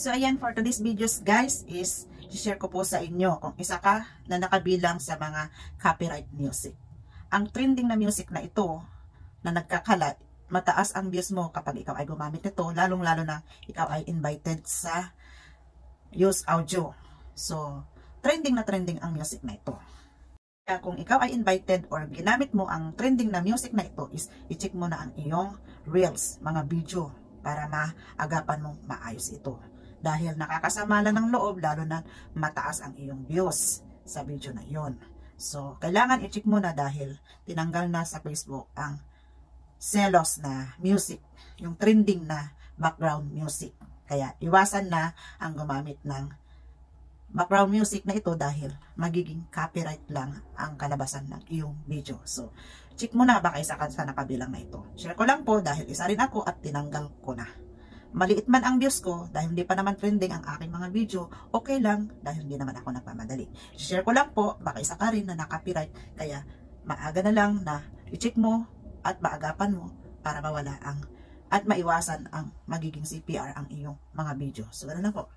So ayan, for today's videos guys is share ko po sa inyo kung isa ka na nakabilang sa mga copyright music. Ang trending na music na ito na nagkakalat, mataas ang views mo kapag ikaw ay gumamit nito, lalong-lalo na ikaw ay invited sa use audio. So trending na trending ang music na ito. Kaya kung ikaw ay invited or ginamit mo ang trending na music na ito, is i-check mo na ang iyong reels, mga video, para maagapan mong maayos ito. Dahil nakakasama lang ng loob, lalo na mataas ang iyong views sa video na iyon. So, kailangan i-check mo na dahil tinanggal na sa Facebook ang selos na music, yung trending na background music. Kaya, iwasan na ang gumamit ng background music na ito dahil magiging copyright lang ang kalabasan ng iyong video. So, check mo na baka isa ka sa nakabilang na ito. Share ko lang po dahil isa rin ako at tinanggal ko na. Maliit man ang views ko dahil hindi pa naman trending ang aking mga video, okay lang dahil hindi naman ako nagmamadali. Share ko lang po, baka isa ka rin na nakapiright, kaya maaga na lang na i-check mo at maagapan mo para mawala ang at maiwasan ang magiging CPR ang iyong mga video. So, ganoon na po.